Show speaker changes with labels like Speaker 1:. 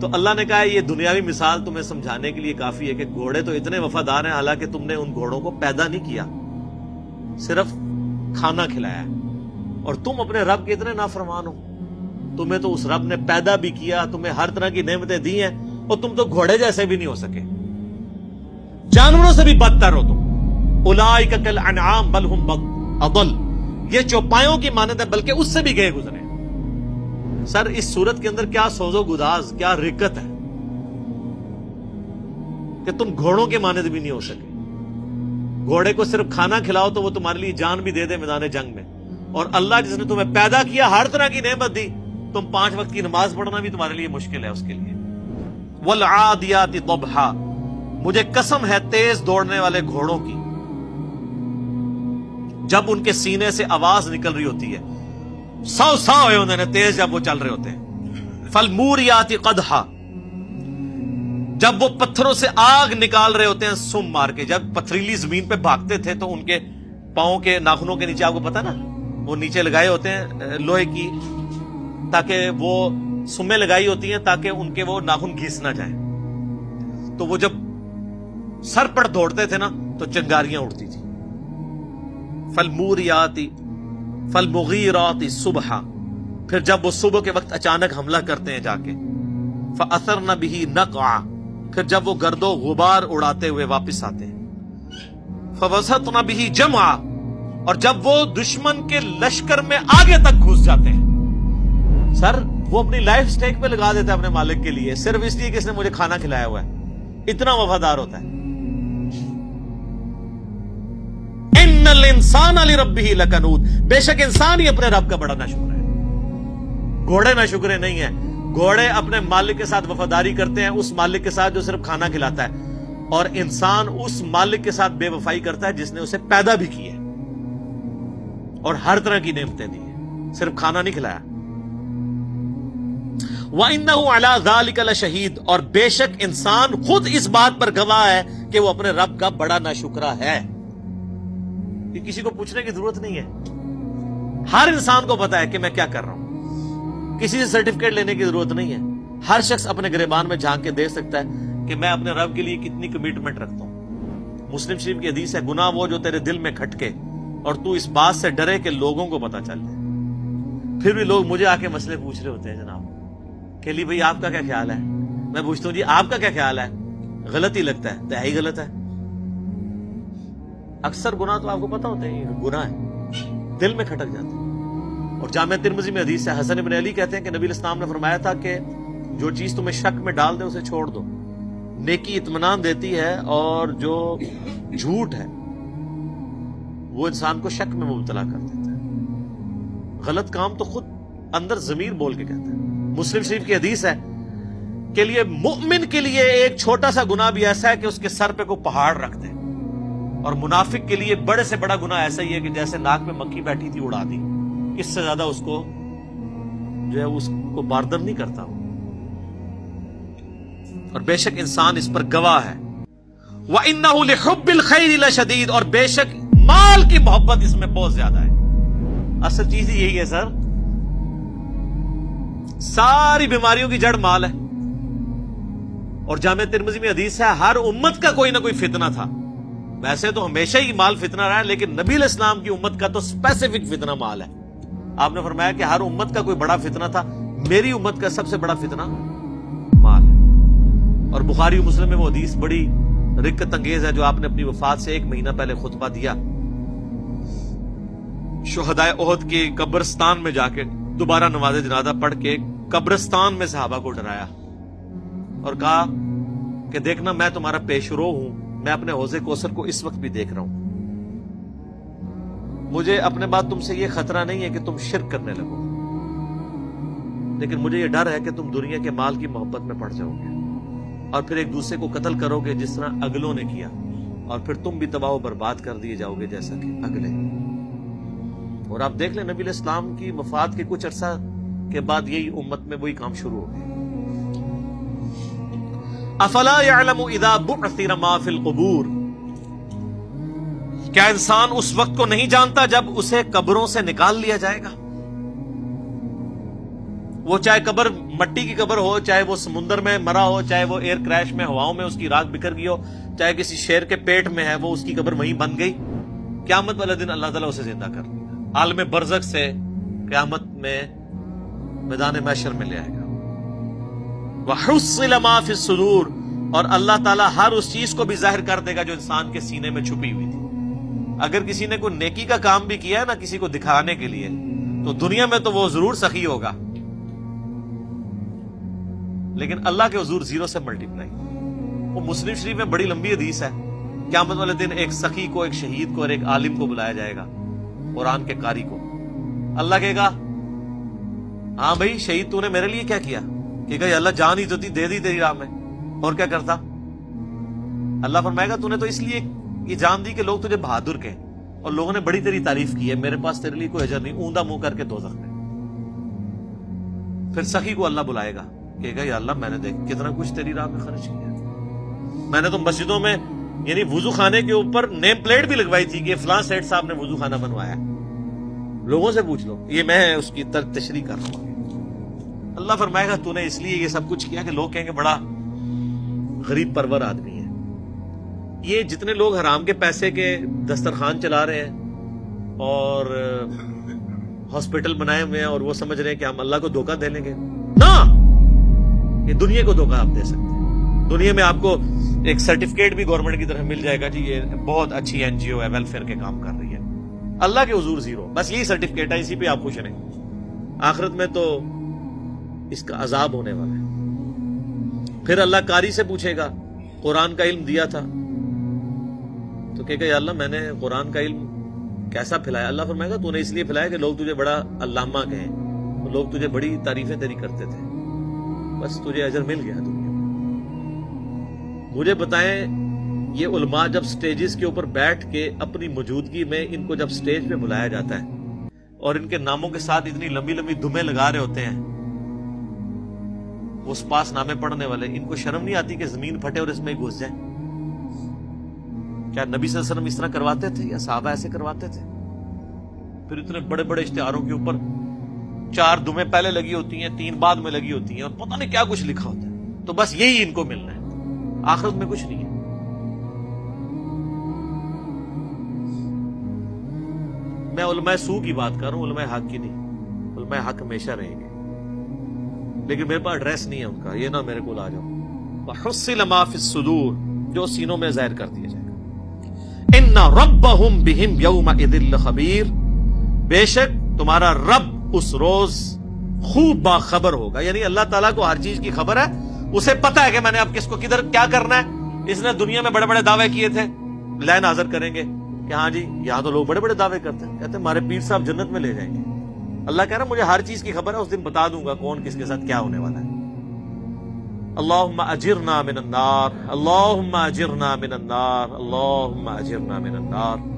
Speaker 1: تو اللہ نے کہا یہ دنیاوی مثال تمہیں سمجھانے کے لیے کافی ہے کہ گھوڑے تو اتنے وفادار ہیں، حالانکہ تم نے ان گھوڑوں کو پیدا نہیں کیا، صرف کھانا کھلایا ہے، اور تم اپنے رب کے اتنے نافرمان ہو۔ تمہیں تو اس رب نے پیدا بھی کیا، تمہیں ہر طرح کی نعمتیں دی ہیں، اور تم تو گھوڑے جیسے بھی نہیں ہو سکے، جانوروں سے بھی بدتر ہو تم۔ اولئک کالانعام بل ہم اضل، یہ چوپایوں کی مانند ہے بلکہ اس سے بھی گئے گزرے۔ سر اس صورت کے اندر کیا سوز و گداز، کیا رکت ہے کہ تم گھوڑوں کے مانند بھی نہیں ہو سکے۔ گھوڑے کو صرف کھانا کھلاؤ تو وہ تمہارے لیے جان بھی دے دے میدان جنگ میں، اور اللہ جس نے تمہیں پیدا کیا، ہر طرح کی نعمت دی، تم 5 وقت کی نماز پڑھنا بھی تمہارے لیے مشکل ہے اس کے لیے۔ والعادیات ضبحا، مجھے قسم ہے تیز دوڑنے والے گھوڑوں کی، جب ان کے سینے سے آواز نکل رہی ہوتی ہے، سو ہوئے انہوں نے تیز جب وہ چل رہے ہوتے ہیں۔ فالموریات قدحا، جب وہ پتھروں سے آگ نکال رہے ہوتے ہیں سم مار کے، جب پتھریلی زمین پہ بھاگتے تھے تو ان کے پاؤں کے ناخنوں کے نیچے، آپ کو پتا نا وہ نیچے لگائے ہوتے ہیں لوہے کی، تاکہ وہ سمیں لگائی ہوتی ہیں تاکہ ان کے وہ ناخن گھس نہ جائیں، تو وہ جب سر پر دوڑتے تھے نا تو چنگاریاں اڑتی تھی۔ فالموریات فالمغیرات صبحا، پھر جب وہ صبح کے وقت اچانک حملہ کرتے ہیں جا کے، فاثرن به نقعا، پھر جب وہ گرد و غبار اڑاتے ہوئے واپس آتے ہیں، فوسطن به جمعا، اور جب وہ دشمن کے لشکر میں آگے تک گھس جاتے ہیں۔ سر وہ اپنی لائف سٹیک پہ لگا دیتا ہے اپنے مالک کے لیے، صرف اس لیے کہ اس نے مجھے کھانا کھلایا ہوا ہے، اتنا وفادار ہوتا ہے۔ ان الانسان لربہ لکنود، بے شک انسان ہی اپنے رب کا بڑا ناشکر ہے، گھوڑے ناشکرے نہیں ہیں۔ گھوڑے اپنے مالک کے ساتھ وفاداری کرتے ہیں، اس مالک کے ساتھ جو صرف کھانا کھلاتا ہے، اور انسان اس مالک کے ساتھ بے وفائی کرتا ہے جس نے اسے پیدا بھی کیا ہے اور ہر طرح کی نعمتیں دی ہیں، صرف کھانا نہیں کھلایا۔ وَإِنَّهُ عَلَى ذَلِكَ لَشَهِيدٌ، اور بے شک انسان خود اس بات پر گواہ ہے کہ وہ اپنے رب کا بڑا ناشکرا ہے۔ یہ کسی کو پوچھنے کی ضرورت نہیں ہے، ہر انسان کو پتا ہے کہ میں کیا کر رہا ہوں، کسی سے سرٹیفکیٹ لینے کی ضرورت نہیں ہے۔ ہر شخص اپنے گریبان میں جھانک کے دیکھ سکتا ہے کہ میں اپنے رب کے لیے کتنی کمٹمنٹ رکھتا ہوں۔ مسلم شریف کی حدیث ہے، گناہ وہ جو تیرے دل میں کھٹکے اور تو اس بات سے ڈرے کہ لوگوں کو پتا چل جائے۔ پھر بھی لوگ مجھے آ کے مسئلے پوچھ رہے ہوتے ہیں، جناب کہ لی بھائی آپ کا کیا خیال ہے؟ میں پوچھتا ہوں جی آپ کا کیا خیال ہے؟ غلط ہی لگتا ہے، تہائی غلط ہے۔ اکثر گناہ تو آپ کو پتا ہوتے ہیں گناہ ہے، دل میں کھٹک جاتے ہیں۔ اور جامع ترمذی میں حدیث ہے، حسن بن علی کہتے ہیں کہ نبی علیہ السلام نے فرمایا تھا کہ جو چیز تمہیں شک میں ڈال دے اسے چھوڑ دو، نیکی اطمینان دیتی ہے، اور جو جھوٹ ہے وہ انسان کو شک میں مبتلا کر دیتا ہے۔ غلط کام تو خود اندر ضمیر بول کے کہتا ہے۔ مسلم شریف کی حدیث ہے کہ لیے مؤمن کے لیے ایک چھوٹا سا گناہ بھی ایسا ہے کہ اس کے سر پہ کوئی پہاڑ رکھ دے، اور منافق کے لیے بڑے سے بڑا گناہ ایسا ہی ہے کہ جیسے ناک میں مکھی بیٹھی تھی اڑا دی، اس سے زیادہ اس کو جو ہے اس کو باردر نہیں کرتا۔ اور بے شک انسان اس پر گواہ ہے۔ وَإِنَّهُ لِحُبِّ الْخَيْرِ لَشَدِيدٌ، اور بے شک مال کی محبت اس میں بہت زیادہ ہے۔ اصل چیز ہی یہی ہے سر، ساری بیماریوں کی جڑ مال ہے۔ اور جامع ترمذی میں حدیث ہے، ہر امت کا کوئی نہ کوئی فتنہ تھا، ویسے تو ہمیشہ ہی مال فتنہ رہا ہے، لیکن نبی علیہ السلام کی امت کا تو اسپیسیفک فتنہ مال ہے۔ آپ نے فرمایا کہ ہر امت کا کوئی بڑا فتنہ تھا، میری امت کا سب سے بڑا فتنہ مال ہے۔ اور بخاری و مسلم میں وہ حدیث بڑی رکت انگیز ہے جو آپ نے اپنی وفات سے 1 مہینہ پہلے خطبہ دیا، شہدائے احد کے قبرستان میں جا کے دوبارہ نماز جنازہ پڑھ کے قبرستان میں صحابہ کو ڈرایا اور کہا کہ دیکھنا میں تمہارا پیش رو ہوں، میں اپنے حوض کوثر کو اس وقت بھی دیکھ رہا ہوں، مجھے اپنے بعد تم سے یہ خطرہ نہیں ہے کہ تم شرک کرنے لگو، لیکن مجھے یہ ڈر ہے کہ تم دنیا کے مال کی محبت میں پڑ جاؤ گے اور پھر ایک دوسرے کو قتل کرو گے جس طرح اگلوں نے کیا، اور پھر تم بھی تباہ و برباد کر دیے جاؤ گے جیسا کہ اگلے۔ اور آپ دیکھ لیں نبی علیہ السلام کی وفات کے کچھ عرصہ کے بعد یہی امت میں وہی کام شروع ہو گئے۔ افلا يعلم اذا بعثر ما في القبور، کیا انسان اس وقت کو نہیں جانتا جب اسے قبروں سے نکال لیا جائے گا؟ وہ چاہے قبر مٹی کی قبر ہو، چاہے وہ سمندر میں مرا ہو، چاہے وہ ایئر کریش میں ہواؤں میں اس کی راکھ بکھر گئی ہو، چاہے کسی شیر کے پیٹ میں ہے، وہ اس کی قبر وہیں بن گئی، قیامت والے دن اللہ تعالیٰ اسے زندہ کر دے گا، عالم برزخ سے قیامت میں میدان محشر میں لے آئے گا۔ وَحُصِّلَ مَا فِي الصُّدُورِ، اور اللہ تعالیٰ ہر اس چیز کو بھی ظاہر کر دے گا جو انسان کے سینے میں چھپی ہوئی تھی۔ اگر کسی نے کوئی نیکی کا کام بھی کیا ہے نا کسی کو دکھانے کے لیے، تو دنیا میں تو وہ ضرور سخی ہوگا، لیکن اللہ کے حضور زیرو سے ملٹیپلائی۔ وہ مسلم شریف میں بڑی لمبی حدیث ہے، قیامت والے دن ایک سخی کو، ایک شہید کو اور ایک عالم کو بلایا جائے گا، قرآن کے قاری کو۔ اللہ کہے گا ہاں بھائی شہید تو نے میرے لیے کیا کیا؟ کہ گئی اللہ جان ہی تو تھی، دے دی تیری راہ میں، اور کیا کرتا؟ اللہ فرمائے گا تو نے تو اس لیے یہ جان دی کہ لوگ تجھے بہادر کہیں، اور لوگوں نے بڑی تیری تعریف کی ہے، میرے پاس تیرے لیے کوئی اجر نہیں، اوندا منہ کر کے دوزخ میں۔ پھر سخی کو اللہ بلائے گا، کہے گا یا اللہ میں نے دیکھ کتنا کچھ تیری راہ میں خرچ کیا، میں نے تو مسجدوں میں یعنی وضو خانے کے اوپر نیم پلیٹ بھی لگوائی تھی کہ فلاں سیٹ صاحب نے وضو خانہ بنوایا، لوگوں سے پوچھ لو، یہ میں اس کی تشریح کر رہا ہوں۔ اللہ فرمائے گا تو نے اس لیے یہ سب کچھ کیا کہ لوگ کہیں گے بڑا غریب پرور آدمی ہے۔ یہ جتنے لوگ حرام کے پیسے کے دسترخوان چلا رہے ہیں اور ہاسپٹل بنائے ہوئے ہیں اور وہ سمجھ رہے ہیں کہ ہم اللہ کو دھوکہ دے لیں گے، نہ، یہ دنیا کو دھوکہ آپ دے سکتے ہیں۔ دنیا میں آپ کو ایک سرٹیفکیٹ بھی گورنمنٹ کی طرف مل جائے گا، جی یہ بہت اچھی این جی او ہے، ویلفیئر کے کام کر رہی ہے، اللہ کے حضور زیرو، بس یہی سرٹیفکیٹ ہے، اسی پہ آپ خوش رہیں۔ آخرت میں تو اس کا عذاب ہونے والا ہے۔ پھر اللہ قاری سے پوچھے گا قرآن کا علم دیا تھا، تو کہے گا یا اللہ میں نے قرآن کا علم کیسا پھیلایا؟ اللہ فرمائے گا تو نے اس لیے پھیلایا کہ لوگ تجھے بڑا علامہ کہیں، لوگ تجھے بڑی تعریفیں تیری کرتے تھے، بس تجھے اجر مل گیا دنیا میں۔ مجھے بتائیں یہ علماء جب سٹیجز کے اوپر بیٹھ کے اپنی موجودگی میں ان کو جب سٹیج پہ بلایا جاتا ہے اور ان کے ناموں کے ساتھ اتنی لمبی لمبی دمیں لگا رہے ہوتے ہیں اس پاس نامے پڑھنے والے، ان کو شرم نہیں آتی کہ زمین پھٹے اور اس میں گھس جائیں؟ کیا نبی صلی اللہ علیہ وسلم اس طرح کرواتے تھے یا صحابہ ایسے کرواتے تھے؟ پھر اتنے بڑے بڑے اشتہاروں کے اوپر 4 دمیں پہلے لگی ہوتی ہیں، 3 بعد میں لگی ہوتی ہیں، اور پتہ نہیں کیا کچھ لکھا ہوتا ہے، تو بس یہی ان کو ملنا ہے، آخرت میں کچھ نہیں ہے۔ میں علماء سو کی بات کر رہا ہوں، علماء حق کی نہیں۔ علماء حق ہمیشہ رہیں گے، لیکن میرے پاس ایڈریس نہیں ہے ان کا، یہ نہ میرے کو آ جاؤ۔ وَحُصِّلَ مَا فِي الصُّدُورِ، جو سینوں میں ظاہر کر دیا جائے گا۔ إِنَّ رَبَّهُمْ بِهِمْ يَوْمَئِذٍ لَخَبِيرٌ، بے شک تمہارا رب اس روز خوب باخبر ہوگا، یعنی اللہ تعالیٰ کو ہر چیز کی خبر ہے، اسے پتا ہے کہ میں نے اب کس کو کدھر کیا کرنا ہے۔ اس نے دنیا میں بڑے بڑے دعوے کیے تھے، لائن حاضر کریں گے کہ ہاں جی یہاں تو لوگ بڑے بڑے دعوے کرتے ہیں، کہتے ہیں ہمارے پیر صاحب جنت میں لے جائیں گے۔ اللہ کہہ رہا مجھے ہر چیز کی خبر ہے، اس دن بتا دوں گا کون کس کے ساتھ کیا ہونے والا ہے۔ اللہم اجرنا من النار، اللہم اجرنا من النار، اللہم اجرنا من النار۔